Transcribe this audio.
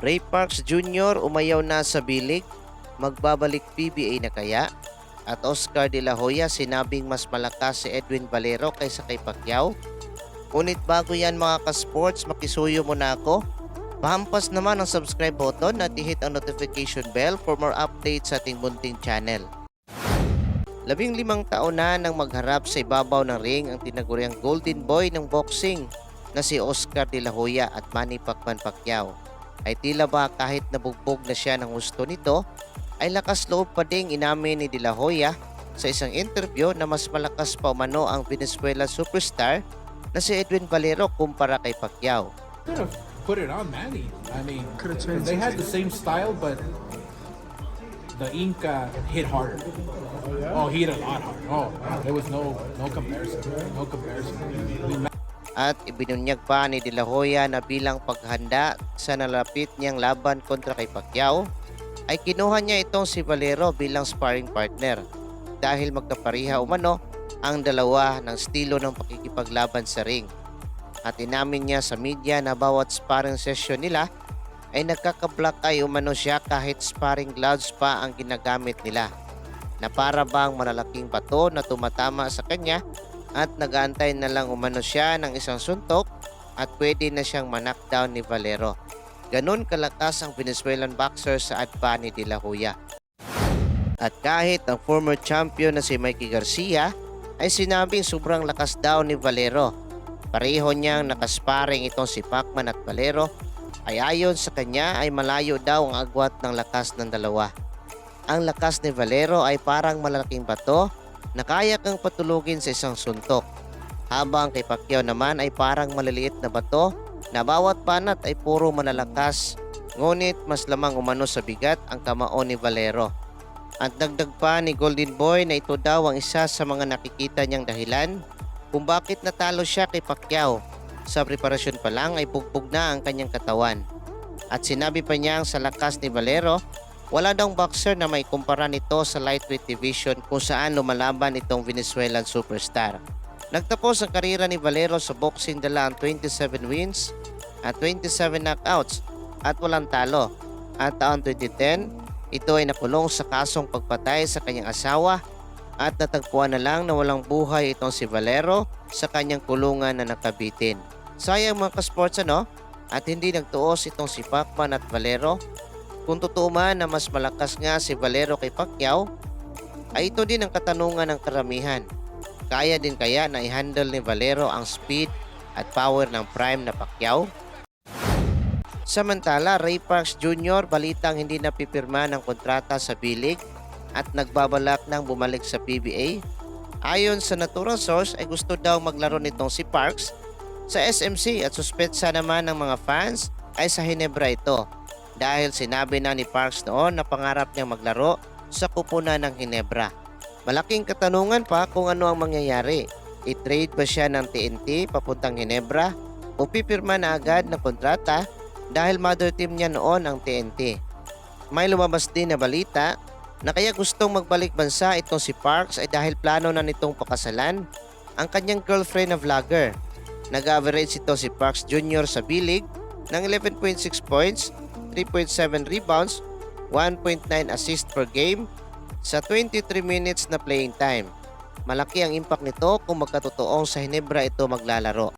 Ray Parks Jr. umayaw na sa bilig, magbabalik PBA na kaya? At Oscar De La Hoya sinabing mas malakas si Edwin Valero kaysa kay Pacquiao? Ngunit bago yan mga ka-sports, makisuyo muna ako. Pahampas naman ang subscribe button at i-hit ang notification bell for more updates sa ating munting channel. 15 taon na nang magharap sa ibabaw ng ring ang tinaguriang golden boy ng boxing na si Oscar De La Hoya at Manny Pacquiao. Ay tila ba kahit nabugbog na siya ng gusto nito, ay lakas loob pa ding inamin ni De La Hoya sa isang interview na mas malakas pa umano ang Venezuela superstar na si Edwin Valero kumpara kay Pacquiao. Could have put it on Manny. I mean, Could have changed they had it. the same style, but the Inca hit harder. Oh, he hit a lot harder. Oh, there was no comparison. No comparison. I mean, At ibinunyag pa ni De La Hoya na bilang paghanda sa nalapit niyang laban kontra kay Pacquiao, ay kinuha niya itong si Valero bilang sparring partner dahil magkapariha umano ang dalawa ng estilo ng pakikipaglaban sa ring. At inamin niya sa media na bawat sparring session nila ay nagkaka-black eye umano siya kahit sparring gloves pa ang ginagamit nila, na para bang malalaking bato na tumatama sa kanya at nag-aantay na lang umano siya ng isang suntok at pwede na siyang ma-knockdown ni Valero. Ganon kalakas ang Venezuelan boxer sa adva ni De La Hoya. At kahit ang former champion na si Mikey Garcia ay sinabing sobrang lakas daw ni Valero, pareho niyang nakasparing itong si Pacman at Valero, ay ayon sa kanya ay malayo daw ang agwat ng lakas ng dalawa. Ang lakas ni Valero ay parang malalaking bato na kaya kang patulugin sa isang suntok, habang kay Pacquiao naman ay parang maliliit na bato na bawat panat ay puro malalakas, ngunit mas lamang umano sa bigat ang kamao ni Valero. At dagdag pa ni Golden Boy na ito daw ang isa sa mga nakikita niyang dahilan kung bakit natalo siya kay Pacquiao. Sa preparasyon pa lang ay bugbog na ang kanyang katawan. At sinabi pa niya sa lakas ni Valero, wala daw boxer na may kumpara nito sa lightweight division kung saan lumalaban itong Venezuelan superstar. Nagtapos ang karera ni Valero sa boxing dala ang 27 wins at 27 knockouts at walang talo. At taon 2010, ito ay nakulong sa kasong pagpatay sa kanyang asawa at natagpuan na lang na walang buhay itong si Valero sa kanyang kulungan na nakabitin. Sayang mga ka-sports at hindi nagtuos itong si Pacman at Valero. Kung totoo man na mas malakas nga si Valero kay Pacquiao, ay ito din ang katanungan ng karamihan. Kaya din kaya na i-handle ni Valero ang speed at power ng prime na Pacquiao? Samantala, Ray Parks Jr. balitang hindi napipirma ng kontrata sa bilig at nagbabalak ng bumalik sa PBA. Ayon sa natural source ay gusto daw maglaro nitong si Parks sa SMC at suspetsa naman ng mga fans ay sa Hinebra ito. Dahil sinabi na ni Parks noon na pangarap niyang maglaro sa kupunan ng Hinebra. Malaking katanungan pa kung ano ang mangyayari. I-trade ba siya ng TNT papuntang Hinebra o pipirma na agad ng kontrata dahil mother team niya noon ang TNT. May lumabas din na balita na kaya gustong magbalik bansa itong si Parks ay dahil plano na nitong pakasalan ang kanyang girlfriend na vlogger. Nag-average ito si Parks Jr. sa bilig ng 11.6 points, 3.7 rebounds, 1.9 assist per game sa 23 minutes na playing time. Malaki ang impact nito kung magkatotoong sa Hinebra ito maglalaro.